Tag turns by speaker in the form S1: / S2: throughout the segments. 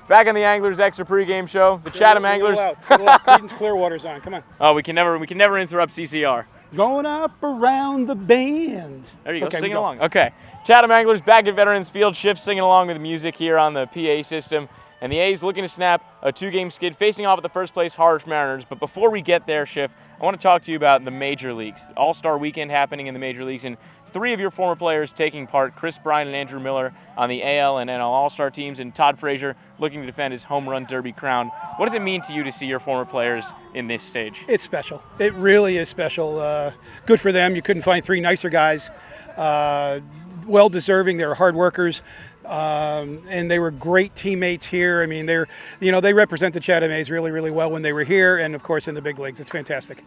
S1: Back on the Anglers Extra pregame show, the Chatham Anglers.
S2: Creedence Clearwater's on. Come on.
S1: Oh, we can never interrupt CCR.
S2: Going up around the band.
S1: There you go,
S2: Okay,
S1: singing
S2: go.
S1: along. Okay, Chatham Anglers back at Veterans Field. Schiff singing along with the music here on the PA system. And the A's looking to snap a 2-game skid, facing off at the first place Harwich Mariners. But before we get there, Schiff, I want to talk to you about the major leagues. All-Star Weekend happening in the major leagues, and 3 of your former players taking part, Chris Bryant and Andrew Miller on the AL and NL All-Star teams, and Todd Frazier looking to defend his home run derby crown. What does it mean to you to see your former players in this stage?
S2: It's special. It really is special. Good for them. You couldn't find 3 nicer guys. Well deserving. They're hard workers. And they were great teammates here. I mean, they represent the Chatham A's really, really well when they were here, and of course in the big leagues. It's fantastic.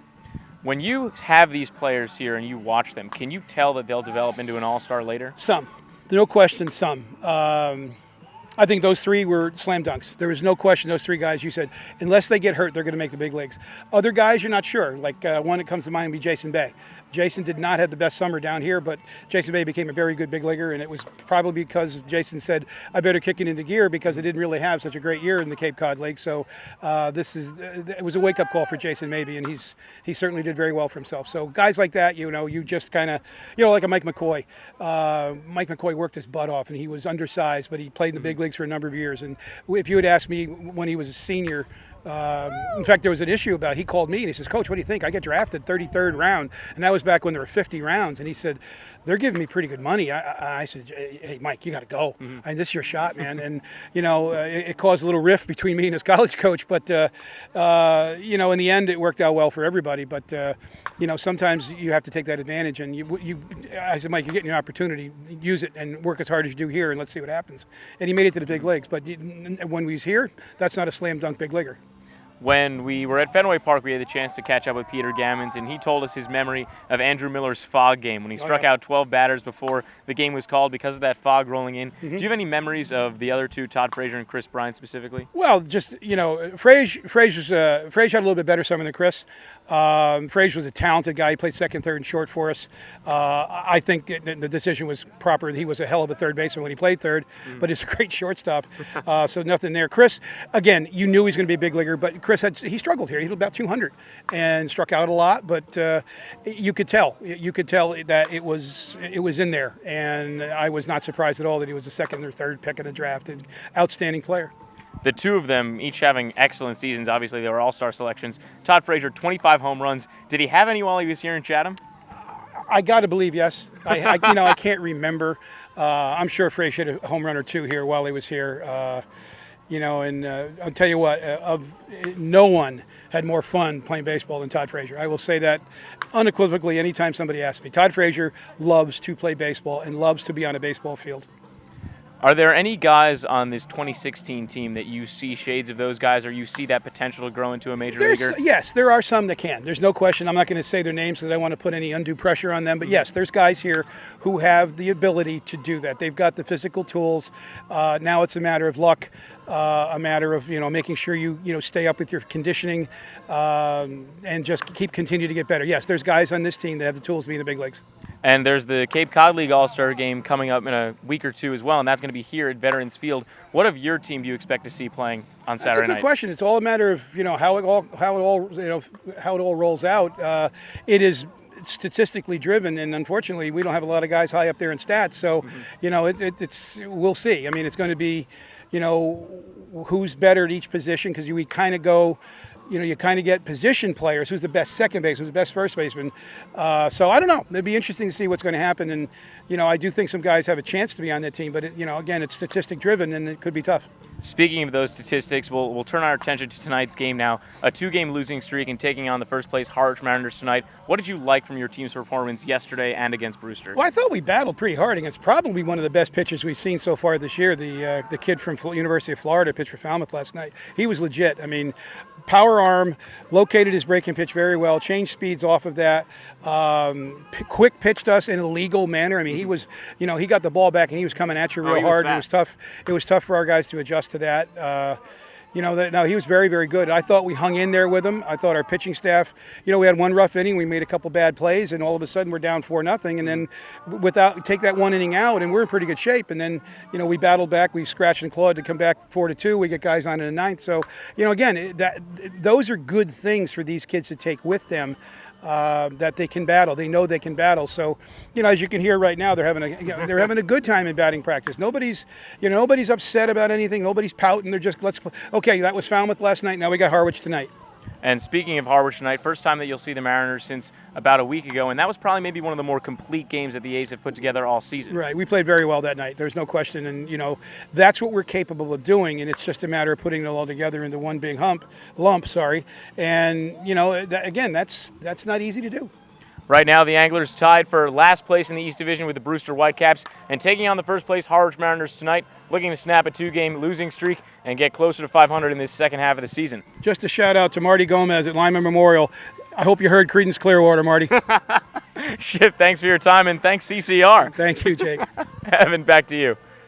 S1: When you have these players here and you watch them, can you tell that they'll develop into an all-star later?
S2: Some. No question, some. I think those 3 were slam dunks. There was no question those 3 guys, you said, unless they get hurt, they're going to make the big leagues. Other guys, you're not sure. Like one that comes to mind would be Jason Bay. Jason did not have the best summer down here, but Jason Bay became a very good big leaguer, and it was probably because Jason said, I better kick it into gear because I didn't really have such a great year in the Cape Cod League. So it was a wake-up call for Jason maybe, and he certainly did very well for himself. So guys like that, you just kind of, like a Mike McCoy. Mike McCoy worked his butt off, and he was undersized, but he played in the big leagues for a number of years. And if you had asked me when he was a senior, in fact, there was an issue about, he called me and he says, Coach, what do you think? I get drafted 33rd round. And that was back when there were 50 rounds. And he said, they're giving me pretty good money. I said, hey, Mike, you got to go. And this is your shot, man. And, it caused a little rift between me and his college coach. But, in the end, it worked out well for everybody. But, sometimes you have to take that advantage. And I said, Mike, you're getting an opportunity. Use it and work as hard as you do here and let's see what happens. And he made it to the big leagues. But when we was here, that's not a slam dunk big leaguer.
S1: When we were at Fenway Park, we had the chance to catch up with Peter Gammons, and he told us his memory of Andrew Miller's fog game when he struck out 12 batters before the game was called because of that fog rolling in. Do you have any memories of the other 2, Todd Frazier and Chris Bryant specifically?
S2: Well, just, Frazier had a little bit better summer than Chris. Frazier was a talented guy. He played second, third, and short for us. I think the decision was proper. He was a hell of a third baseman when he played third, but he's a great shortstop. So nothing there. Chris, again, you knew he was going to be a big leaguer, but Chris he struggled here. He was about 200 and struck out a lot, but you could tell that it was in there, and I was not surprised at all that he was the second or third pick of the draft. Outstanding player.
S1: The 2 of them each having excellent seasons. Obviously, they were all-star selections. Todd Frazier, 25 home runs. Did he have any while he was here in Chatham?
S2: I got to believe yes. I can't remember. I'm sure Frazier had a home run or 2 here while he was here. And I'll tell you what, no one had more fun playing baseball than Todd Frazier. I will say that unequivocally anytime somebody asks me. Todd Frazier loves to play baseball and loves to be on a baseball field.
S1: Are there any guys on this 2016 team that you see shades of those guys, or you see that potential to grow into a major leaguer?
S2: Yes, there are some that can. There's no question. I'm not going to say their names because I don't want to put any undue pressure on them. But yes, there's guys here who have the ability to do that. They've got the physical tools. Now it's a matter of luck, a matter of making sure you stay up with your conditioning, and just continue to get better. Yes, there's guys on this team that have the tools to be in the big leagues.
S1: And there's the Cape Cod League All-Star Game coming up in a week or 2 as well, and that's going to be here at Veterans Field. What of your team do you expect to see playing on Saturday night?
S2: That's a good question. It's all a matter of how it all rolls out. It is statistically driven, and unfortunately, we don't have a lot of guys high up there in stats. So, we'll see. I mean, it's going to be, who's better at each position because we kind of go. You kind of get position players. Who's the best second baseman? Who's the best first baseman? So I don't know. It'd be interesting to see what's going to happen. And, I do think some guys have a chance to be on that team. But, again, it's statistic driven and it could be tough.
S1: Speaking of those statistics, we'll turn our attention to tonight's game now. A 2-game losing streak and taking on the first place Harwich Mariners tonight. What did you like from your team's performance yesterday and against Brewster?
S2: Well, I thought we battled pretty hard against probably one of the best pitchers we've seen so far this year. The kid from University of Florida pitched for Falmouth last night. He was legit. I mean, power arm, located his breaking pitch very well, changed speeds off of that, quick pitched us in a legal manner. I mean, he was, he got the ball back and he was coming at you real hard. It was tough. It was tough for our guys to adjust to that. No, he was very, very good. I thought we hung in there with him. I thought our pitching staff, we had one rough inning, we made a couple bad plays, and all of a sudden we're down 4-0. And then take that one inning out, and we're in pretty good shape. And then, we battled back, we scratched and clawed to come back 4-2. We get guys on in the ninth. So, again, those are good things for these kids to take with them. That they can battle. They know they can battle. So, as you can hear right now, they're having a good time in batting practice. Nobody's upset about anything. Nobody's pouting. They're just okay. That was Falmouth last night. Now we got Harwich tonight.
S1: And speaking of Harwich tonight, first time that you'll see the Mariners since about a week ago, and that was probably maybe one of the more complete games that the A's have put together all season.
S2: Right. We played very well that night. There's no question, and that's what we're capable of doing, and it's just a matter of putting it all together into one big lump. And again, that's not easy to do.
S1: Right now, the Anglers tied for last place in the East Division with the Brewster Whitecaps and taking on the first place Harwich Mariners tonight, looking to snap a 2-game losing streak and get closer to 500 in this second half of the season.
S2: Just a shout out to Marty Gomez at Lyman Memorial. I hope you heard Creedence Clearwater, Marty.
S1: Schiff, thanks for your time, and thanks CCR.
S2: Thank you, Jake.
S1: Evan, back to you.